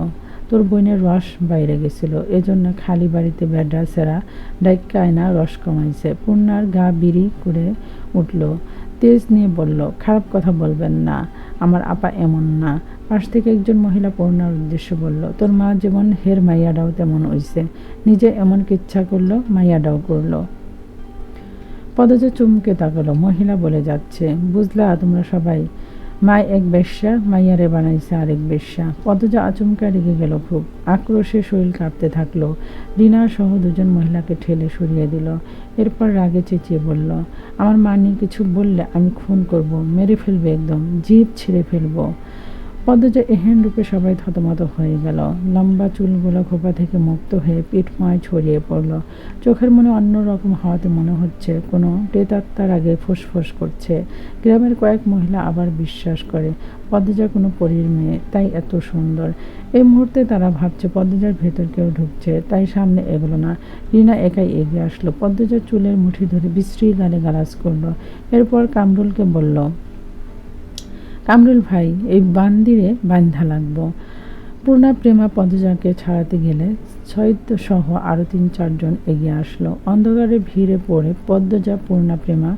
তোর বোনের রস বাইরে গেছিল, এজন্য খালি বাড়িতে বেডা সেরা ডাইক্কায় না রস কমাইছে। পূর্ণার গা বিড়ি করে উঠল। তেজ নিয়ে বলল, খারাপ কথা বলবেন না, আমার আপা এমন না। পাশ থেকে একজন মহিলা পূর্ণার উদ্দেশ্যে বলল, তোর মা যেমন হের মাইয়াডাও তেমন হইছে, নিজে এমন কিচ্ছা করলো, মাইয়াডাও করলো। পদজা চুমকে তাকালো। মহিলা বলে যাচ্ছে, বুঝলা তোমরা সবাই, মায় এক বেশ্যা, মাইয়ারে বানাইছে আরেক বেশ্যা। পদজা আচমকা রেগে গেল খুব। আক্রোশে শরীর কাঁপতে থাকলো। রিনা সহ 2জন মহিলাকে ঠেলে সরিয়ে দিল। এরপর রাগে চেঁচিয়ে বলল, আমার মা নিয়ে কিছু বললে আমি খুন করব, মেরে ফেলবে, একদম জিভ ছিঁড়ে ফেলবো। পদ্মজা এহেন রূপে সবাই থতমত হয়ে গেল। লম্বা চুলগুলো খোপা থেকে মুক্ত হয়ে পিঠময় ছড়িয়ে পড়ল। চোখের মনে অন্যরকম হওয়াতে মনে হচ্ছে কোনো প্রেতাত্মার আগে ফুসফুস করছে। গ্রামের কয়েক মহিলা আবার বিশ্বাস করে পদ্মজা কোনো পরীর মেয়ে, তাই এত সুন্দর। এই মুহূর্তে তারা ভাবছে পদ্মজার ভেতর কেউ ঢুকছে, তাই সামনে এগোলো না। রিনা একাই এগিয়ে আসলো, পদ্মজার চুলের মুঠি ধরে বিশ্রী গালে গালাজ করলো। এরপর কামরুলকে বলল, কামরুল ভাই, এই বান্দিরে বান্ধা লাগবো। পূর্ণা প্রেমা পদ্মজাকে ছাড়াতে গেলে সৈয়দ সহ আরও ৩-৪ জন এগিয়ে আসলো। অন্ধকারে ভিড়ে পড়ে পদ্মজা পূর্ণা প্রেমা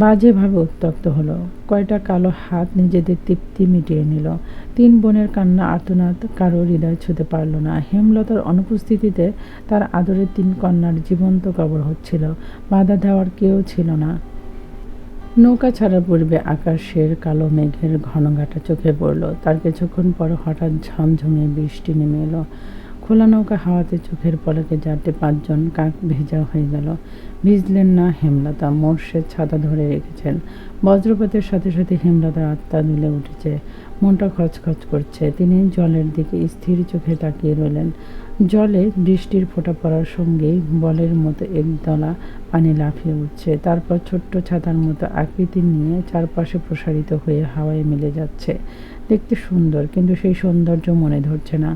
বাজেভাবে উত্ত্যক্ত হলো। কয়টা কালো হাত নিজেদের তৃপ্তি মিটিয়ে নিল। ৩ বোনের কান্না আর্তনাদ কারো হৃদয় ছুঁতে পারল না। হেমলতার অনুপস্থিতিতে তার আদরের ৩ কন্যার জীবন্ত কবর হচ্ছিল। বাধা দেওয়ার কেউ ছিল না। নৌকা ছাড়ার পূর্বে আকাশের কালো মেঘের ঘনঘাটা চোখে পড়ল। তার কিছুক্ষণ পর হঠাৎ ঝমঝমিয়ে বৃষ্টি নেমে এলো। খোলা নৌকা হাওয়াতে চোখের পলকে যাতে ৫ জন কাক ভেজা হয়ে গেল। ভিজলেন না হেমলতা, মোর্শেদ ছাতা ধরে রেখেছেন। বজ্রপাতের সাথে সাথে হেমলতার আত্মা দুলে উঠেছে, মনটা খচখচ করছে। তিনি জলের দিকে স্থির চোখে তাকিয়ে রইলেন। জলে বৃষ্টির ফোঁটা পড়ার সঙ্গেই বলের মতো একদলা পানি লাফিয়ে উঠছে, তারপর ছোট্ট ছাতার মতো আকৃতি নিয়ে চারপাশে প্রসারিত হয়ে হাওয়ায় মিলে যাচ্ছে। দেখতে সুন্দর, কিন্তু সেই সৌন্দর্য মনে ধরছে না।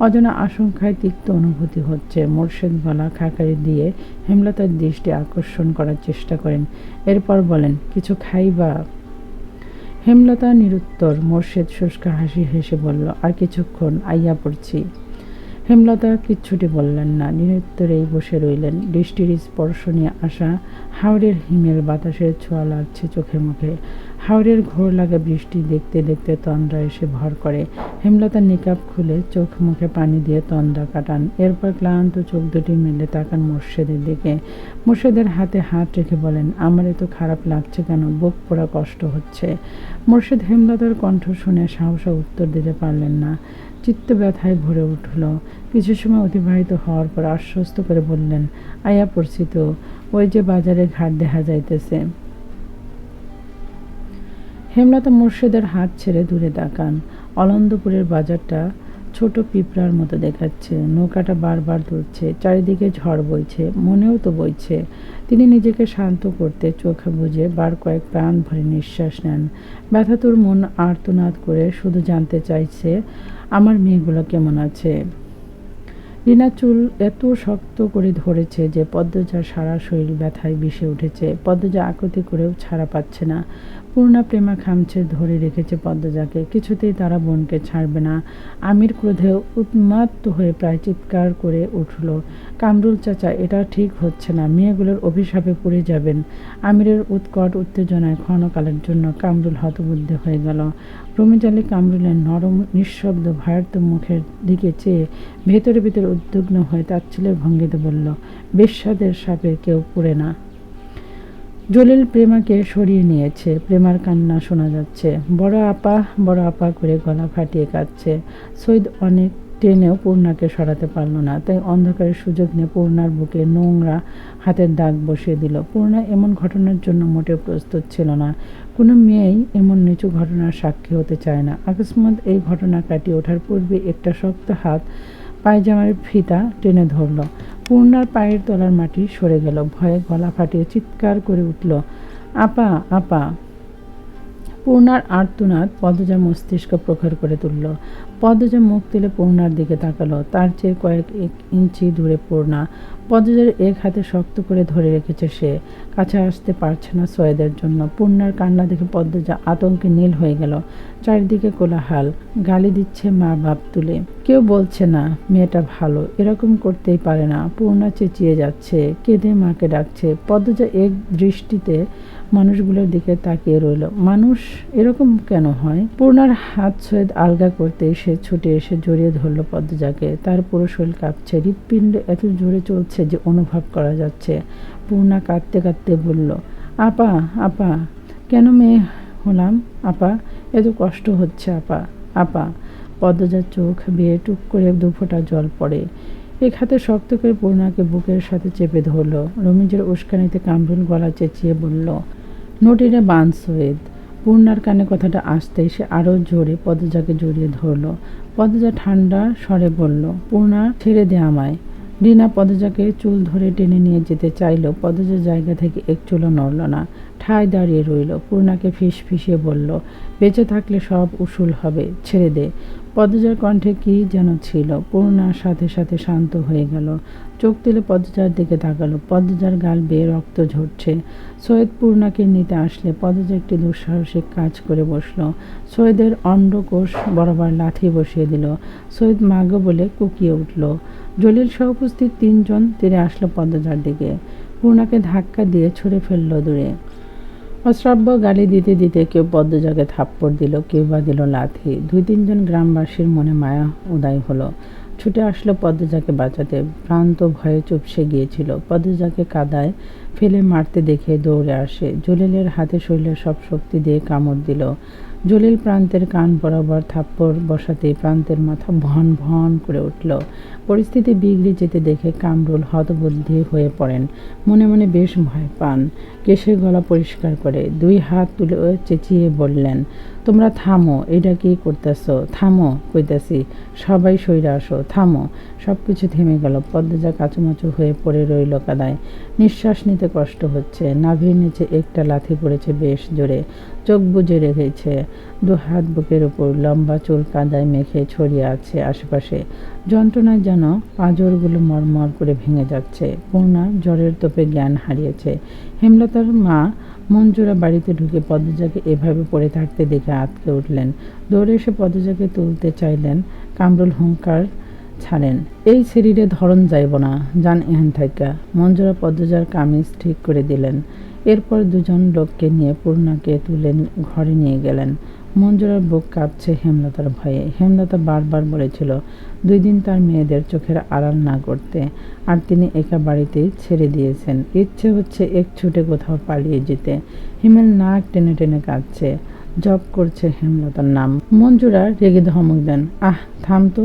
অজানা আশঙ্কায় তিক্ত অনুভূতি হচ্ছে। মোর্শেদ গলা খাকারি দিয়ে হেমলতার দৃষ্টি আকর্ষণ করার চেষ্টা করেন। এরপর বলেন, কিছু খাইবা? হেমলতা নিরুত্তর। মোর্শেদ শুষ্ক হাসি হেসে বলল, আর কিছুক্ষণ, আইয়া পড়ছি। হেমলতা কিচ্ছুটি বললেন না, নিরুত্তরেই বসে রইলেন। বৃষ্টির স্পর্শ নিয়ে আসা হাওরের হিমেল বাতাসের ছোঁয়া লাগছে চোখে মুখে। হাওরের ঘোর লাগা বৃষ্টি দেখতে দেখতে তন্দ্রা এসে ভর করে। হেমলতা নিকাব খুলে চোখ মুখে পানি দিয়ে তন্দ্রা কাটান। এরপর ক্লান্ত চোখ দুটি মেলে তাকান মোর্শেদের দিকে। মোর্শেদের হাতে হাত রেখে বলেন, আমার এত খারাপ লাগছে কেন? বুক পোড়া কষ্ট হচ্ছে। মোর্শেদ হেমলতার কণ্ঠ শুনে সাহসা উত্তর দিতে পারলেন না। চিত্ত ব্যথায় ভরে উঠল। কিছু সময় অতিবাহিত হওয়ার পর আশ্বস্ত করে বললেন, আয়া পড়ছি তো, ওই যে বাজারে ঘাট দেখা যাইতেছে। হেমলতা মোর্শেদের হাত ছেড়ে দূরে তাকান। অলন্দপুরের বাজারটা ছোট পিঁপড়ার মতো দেখাচ্ছে। নৌকাটা বারবার দুলছে, চারিদিকে ঝড় বইছে, মনেও তো বইছে। তিনি নিজেকে শান্ত করতে চোখ বুজে বার কয়েক প্রাণ ভরে নিঃশ্বাস নেন। ব্যথাতুর মন আর্তনাদ করে শুধু জানতে চাইছে, আমার মেয়েগুলো কেমন আছে। রিনা চুল এত শক্ত করে ধরেছে যে পদ্মজার সারা শরীর ব্যথায় বিষে উঠেছে। পদ্মজা আকুতি করেও ছাড়া পাচ্ছে না। পূর্ণা প্রেমা খামছে ধরে রেখেছে পদ্মজাকে। কিছুতেই তারা বোনকে ছাড়বে না। আমির ক্রোধে উন্মাত্ত হয়ে প্রায় চিৎকার করে উঠল, কামরুল চাচা, এটা ঠিক হচ্ছে না, মেয়েগুলোর অভিশাপে পড়ে যাবেন। আমিরের উৎকট উত্তেজনায় ক্ষণকালের জন্য কামরুল হতবুদ্ধি হয়ে গেল। রমিজ আলী কামরুলের নরম নিঃশব্দ ভয়ার্ত মুখের দিকে চেয়ে ভেতরে ভেতরে উদ্বিগ্ন হয়ে তাচ্ছিল্যের ভঙ্গিতে বলল, বেশ্যাদের সাপে কেউ পুড়ে না। জলিল প্রেমাকে সরিয়ে নিয়েছে। প্রেমার কান্না শোনা যাচ্ছে। বড় আপা করে গলা ফাটিয়ে কাঁদছে। সৈয়দ অনেক টেনেও পূর্ণাকে সরাতে পারল না, তাই অন্ধকারের সুযোগ নিয়ে পূর্ণার বুকে নোংরা হাতের দাগ বসিয়ে দিল। পূর্ণা এমন ঘটনার জন্য মোটেও প্রস্তুত ছিল না। কোনো মেয়েই এমন নিচু ঘটনার সাক্ষী হতে চায় না। আকস্মাৎ এই ঘটনা কাটিয়ে ওঠার পূর্বে একটা শক্ত হাত পায়জামার ফিতা টেনে ধরল। পূর্ণার পায়ের তলার মাটি সরে গেল। ভয়ে গলা ফাটিয়ে চিৎকার করে উঠল, আপা, আপা। পূর্ণার আর্তনাদ পদ্মজা মস্তিষ্ক প্রখর করে তুলল। পদ্মজা মুখ তুলে পূর্ণার দিকে তাকালো। তার চেয়ে কয়েক ইঞ্চি দূরে পূর্ণা। পদ্মজার এক হাতে শক্ত করে ধরে রেখেছে সে। কাছে আসতে পারছে না সৈয়দের জন্য। পূর্ণার কান্না দেখে পদ্মজা আতঙ্কে নীল হয়ে গেল। চারিদিকে কোলাহল, গালি দিচ্ছে মা বাপ তুলে। কেউ বলছে না মেয়েটা ভালো, এরকম করতেই পারে না। পূর্ণা চেঁচিয়ে যাচ্ছে, কেঁদে মাকে ডাকছে। পদ্মজা এক দৃষ্টিতে মানুষগুলোর দিকে তাকিয়ে রইল। মানুষ এরকম কেন হয়? পূর্ণার হাত সৈয়দ আলগা করতে এসে ছুটে এসে জড়িয়ে ধরল পদ্মজাকে। তার পুরো শরীর কাঁপছে, হৃৎপিণ্ড এত জোরে চলছে যে অনুভব করা যাচ্ছে। পূর্ণা কাঁদতে কাঁদতে বলল, আপা, আপা, কেন মেয়ে হলাম আপা? এত কষ্ট হচ্ছে আপা, আপা। পদ্মজার চোখ বেয়ে টুক করে দুফোঁটা জল পড়ে। এক হাতে শক্ত করে পূর্ণাকে বুকের সাথে চেপে ধরল। রমিজের উস্কানিতে কামরুল গলা চেঁচিয়ে বলল, নটিরে বান সৈয়দ। পূর্ণার কানে কথাটা আসতেই সে আরও জোরে পদ্মজাকে জড়িয়ে ধরল। পদ্মজা ঠান্ডা স্বরে বলল, পূর্ণা, ছেড়ে দে আমায়। রিনা পদ্মজাকে চুল ধরে টেনে নিয়ে যেতে চাইল। পদ্মজার জায়গা থেকে এক চুলও নড়ল না, ঠায় দাঁড়িয়ে রইল। পূর্ণাকে ফিসফিসিয়ে বলল, বেঁচে থাকলে সব উসুল হবে, ছেড়ে দে। পদ্মজার কণ্ঠে কি যেন ছিল। পূর্ণার সাথে সাথে শান্ত হয়ে গেল। চোখ তুলে পদ্মজার দিকে তাকালো। পদ্মজার গাল বেয়ে রক্ত ঝরছে। সৈয়দ পূর্ণাকে নিতে আসলে পদ্মজা একটি দুঃসাহসিক কাজ করে বসল। সৈয়দের অন্ডকোষ বরাবর লাথি বসিয়ে দিল। সৈয়দ মাগো বলে কুকিয়ে উঠল। জলিল সহ উপস্থিত 3 জন তেড়ে আসলো পদ্মজার দিকে। পূর্ণাকে ধাক্কা দিয়ে ছুঁড়ে ফেলল দূরে। অশ্রাব্য গালি দিতে দিতে কেউ পদ্মজাকে থাপ্পড় দিল, কেউ বা দিল লাথি। 2-3 জন গ্রামবাসীর মনে মায়া উদয় হলো। ছুটে আসলো পদ্মজাকে বাঁচাতে। প্রান্ত ভয়ে চুপসে গিয়েছিল। পদ্মজাকে কাদায় ফেলে মারতে দেখে দৌড়ে আসে। জলিলের হাতে শরীরের সব শক্তি দিয়ে কামড় দিল। জলিল প্রান্তের কান বরাবর থাপ্পড় বসাতেই প্রান্তের মাথা ভন ভন করে উঠল। পরিস্থিতি বিগড়ে যেতে দেখে কামরুল হতবুদ্ধি হয়ে পড়েন। মনে মনে বেশ ভয় পান। কেশের গলা পরিষ্কার করে 2 হাত তুলে চেঁচিয়ে বললেন, তোমরা থামো, এটা কি করতেছ? থামো কইতাছি, সবাই সইরা আসো, থামো। সব কিছু থেমে গেল। পদ্মজা কাচুমাচু হয়ে পড়ে রইল কাদায়। নিঃশ্বাস নিতে কষ্ট হচ্ছে। নাভির নিচে একটা লাথি পড়েছে বেশ জোরে। চোখ বুজে রেখেছে। 2 হাত বুকের উপর, লম্বা চুল কাদায় মেখে ছড়িয়ে আছে আশেপাশে। যন্ত্রণায় যেন পাঁজরগুলো মরমর করে ভেঙে যাচ্ছে। পূর্ণা জ্বরের তোপে জ্ঞান হারিয়েছে। হেমলতার মা মঞ্জুরা বাড়িতে ঢুকে পদ্মজাকে এভাবে পড়ে থাকতে দেখে আঁতকে উঠলেন। দৌড়ে এসে পদ্মজাকে তুলতে চাইলেন। কামরুল হুঙ্কার ছাড়েন, এই শরীরে ধরন যাইব না, যান এখান থাইকা। মঞ্জুরা পদ্মজার কামিজ ঠিক করে দিলেন। এরপর 2 জন লোককে নিয়ে পূর্ণাকে তুলে ঘরে নিয়ে গেলেন। মঞ্জুরার বুক কাঁপছে হেমলতার ভয়ে। হেমলতা বারবার বলেছিল 2 দিন তার মেয়েদের চোখের আড়াল না করতে, আর তিনি একা বাড়িতেই ছেড়ে দিয়েছেন। ইচ্ছে হচ্ছে এক ছুটে কোথাও পালিয়ে যেতে। হিমেল নাক টেনে টেনে কাঁদছে। জপ করছে হেমলতার নাম। মঞ্জুরা রেগে ধমক দেন, আহ থাম তো।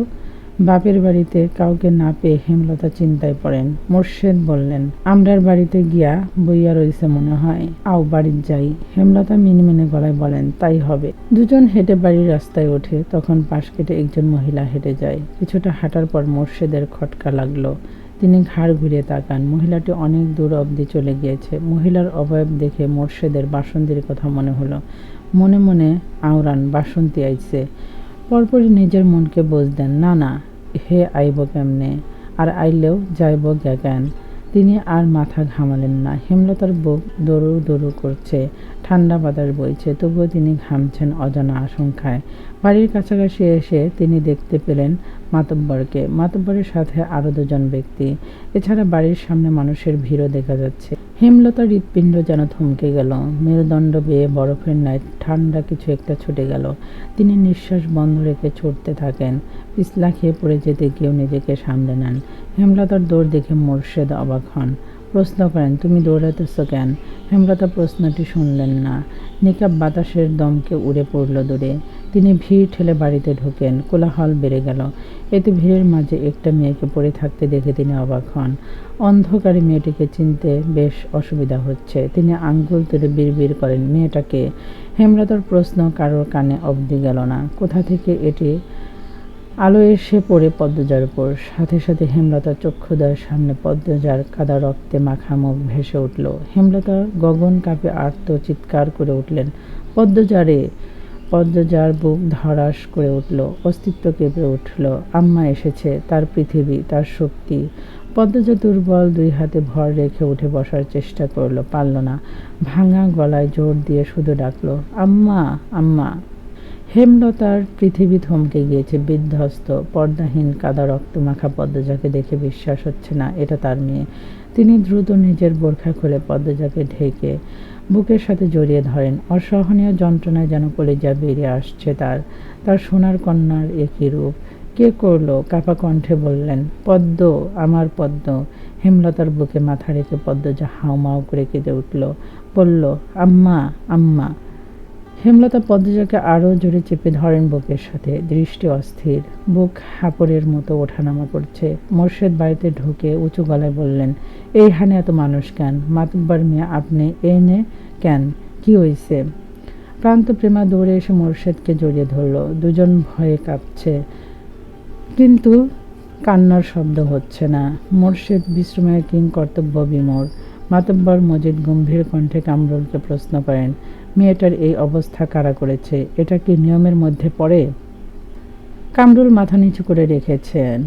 বাপের বাড়িতে কাউকে না পেয়ে হেমলতা চিন্তায় পড়েন। মোর্শেদ বললেন, আমরার বাড়িতে গিয়া বইয়া রইছে মনে হয়, আও বাড়ির যাই। হেমলতা মিনমিনে গলায় বলেন, তাই হবে। 2 জন হেঁটে বাড়ির রাস্তায় ওঠে। তখন পাশ কেটে একজন মহিলা হেঁটে যায়। কিছুটা হাঁটার পর মোর্শেদের খটকা লাগলো। তিনি ঘাড় ঘুরিয়ে তাকান। মহিলাটি অনেক দূর অবধি চলে গিয়েছে। মহিলার অবয়ব দেখে মোর্শেদের বাসন্তীর কথা মনে হলো। মনে মনে আওরান, বাসন্তী আইছে। পরপরই নিজের মনকে বোঝ দেন, না না, হে আইব কেমনে, আর আইলেও যাইব জ্ঞান। তিনি আর মাথা ঘামালেন না। হেমলতার বুক দৌড়ু দৌড়ু করছে। ঠান্ডা বাতাস বইছে, তবুও তিনি ঘামছেন অজানা আশঙ্কায়। বাড়ির কাছাকাছি এসে তিনি দেখতে পেলেন মাতব্বরকে। মাতব্বরের সাথে আরও 2 জন ব্যক্তি। এছাড়া বাড়ির সামনে মানুষের ভিড়ও দেখা যাচ্ছে। হেমলতার হৃৎপিণ্ড যেন থমকে গেল। মেরুদণ্ড বেয়ে বরফের ন্যায় ঠান্ডা কিছু একটা ছুটে গেল। তিনি নিঃশ্বাস বন্ধ রেখে ছুটতে থাকেন। পিছলা খেয়ে পড়ে যেতে গিয়েও নিজেকে সামলে নেন। হেমলতার দৌড় দেখে মোর্শেদ অবাক হন। প্রশ্ন করেন, তুমি দৌড়াতেছ কেন? হেমলতা প্রশ্নটি শুনলেন না। নিকাব বাতাসের দমকে উড়ে পড়ল দূরে। তিনি ভিড় ঠেলে বাড়িতে ঢোকেন। কোলাহল বেড়ে গেল। এতে ভিড়ের মাঝে একটা মেয়েকে পড়ে থাকতে দেখে তিনি অবাক হন। অন্ধকারে মেয়েটিকে চিনতে বেশ অসুবিধা হচ্ছে। তিনি আঙ্গুল তুলে বিড়বিড় করেন, মেয়েটাকে? হেমলতার প্রশ্ন কারোর কানে অবধি গেল না। কোথা থেকে এটি আলো এসে পড়ে পদ্মজার উপর। সাথে সাথে হেমলতার চক্ষুদ্বয়ের সামনে পদ্মজার কাদা রক্তে মাখা মুখ ভেসে উঠল। হেমলতা গগন কাঁপে আর্ত চিৎকার করে উঠলেন, পদ্মজা রে! পদ্মজার বুক ধড়াস করে উঠল। অস্তিত্ব কেঁপে উঠল। আম্মা এসেছে, তার পৃথিবী, তার শক্তি। পদ্মজা দুর্বল 2 হাতে ভর রেখে উঠে বসার চেষ্টা করল, পারল না। ভাঙা গলায় জোর দিয়ে শুধু ডাকল, আম্মা, আম্মা। হেমলতার পৃথিবী থমকে গিয়েছে। বিধ্বস্ত, পর্দাহীন, কাদা রক্তমাখা পদ্মজাকে দেখে বিশ্বাস হচ্ছে না এটা তার মেয়ে। তিনি দ্রুত নিজের বোরখা খুলে পদ্মজাকে ঢেকে বুকের সাথে জড়িয়ে ধরেন। অসহনীয় যন্ত্রণায় যেন কলিজা বেরিয়ে আসছে তার। তার সোনার কন্যার একই রূপ। কে করলো? কাপা কণ্ঠে বললেন, পদ্ম, আমার পদ্ম। হেমলতার বুকে মাথা রেখে পদ্মজা হাউমাউ করে কেঁদে উঠল। বলল, আম্মা, আম্মা। হেমলতা পদ্মজাকে আরও জোরে চেপে ধরেন বুকের সাথে। দৃষ্টি অস্থির। বুক হাঁপড়ের মতো ওঠানামা করছে। মোর্শেদ বাড়িতে ঢুকে উঁচু গলায় বললেন, এইখানে এত মানুষ কেন? মাতব্বর মিয়া, আপনি এনে কেন? কি হইছে? ক্লান্ত প্রেমা দৌড়ে এসে মোর্শেদকে জড়িয়ে ধরল। দুজন ভয়ে কাঁপছে, কিন্তু কান্নার শব্দ হচ্ছে না। মোর্শেদ বিশ্রামের কিং কর্তব্য বিমূঢ়। মাতব্বর মজিদ গম্ভীর কণ্ঠে কামরুলকে প্রশ্ন করেন, মেয়েটার এই অবস্থা কারা করেছে? এটা কি নিয়মের মধ্যে পড়ে? কামরুল মাথা নিচু করে রেখেছেন,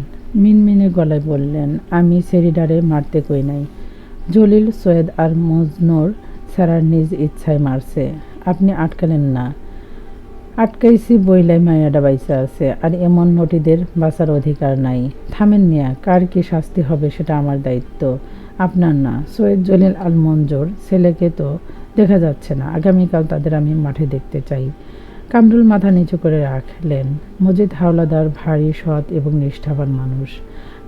মিনমিনে গলায় বললেন, আমি সেরিডারে মারতে কই নাই। জলিল, সৈয়দ আর মজনুর স্যারার নিজ ইচ্ছায় মারছে। আপনি আটকালেন না। আটকাইছি বইলাই মায়াডা বাইসা আছে, আর এমন নটিদের বাঁচার অধিকার নাই। থামেন মিয়া, কার কি শাস্তি হবে সেটা আমার দায়িত্ব, আপনার না। সৈয়দ জলিল আল মঞ্জুর ছেলেকে তো দেখা যাচ্ছে না। আগামীকাল তাদের আমি মাঠে দেখতে চাই। কামরুল মাথা নিচু করে রাখলেন। মজিদ হাওলাদার ভারী, সৎ এবং নিষ্ঠাবান মানুষ।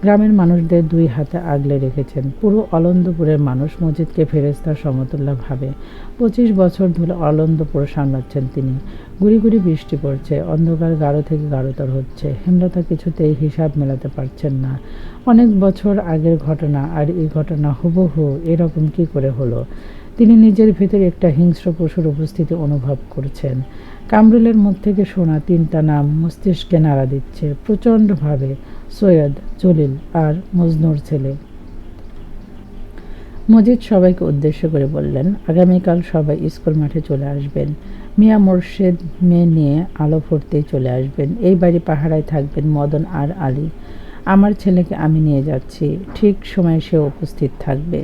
গ্রামের মানুষদের দুই হাতে আগলে রেখেছেন। পুরো অলন্দপুরের মানুষ মজিদকে ফেরেশতার সমতুল্য ভাবে। 25 বছর ধরে অলন্দপুর সামলাচ্ছেন তিনি। গুড়ি গুড়ি বৃষ্টি পড়ছে, অন্ধকার গাঢ় থেকে গাঢ়তর হচ্ছে। হেমলতা কিছুতেই হিসাব মেলাতে পারছেন না। অনেক বছর আগের ঘটনা, আর এই ঘটনা হুবহু এরকম কি করে হলো? তিনি নিজের ভেতর একটা হিংস্র পশুর উপস্থিতি অনুভব করছেন। কামরুলের মুখ থেকে শোনা 3টা নাম মস্তিষ্কে নাড়া দিচ্ছে প্রচণ্ডভাবে, সৈয়দ, জলিল আর মজনুর ছেলে। মজিদ সবাইকে উদ্দেশ্য করে বললেন, আগামীকাল সবাই স্কুল মাঠে চলে আসবেন। মিয়া মোর্শেদ মেয়ে নিয়ে আলো ফুটতেই চলে আসবেন। এই বাড়ি পাহারায় থাকবেন মদন আর আলী। আমার ছেলেকে আমি নিয়ে যাচ্ছি, ঠিক সময়ে সে উপস্থিত থাকবে।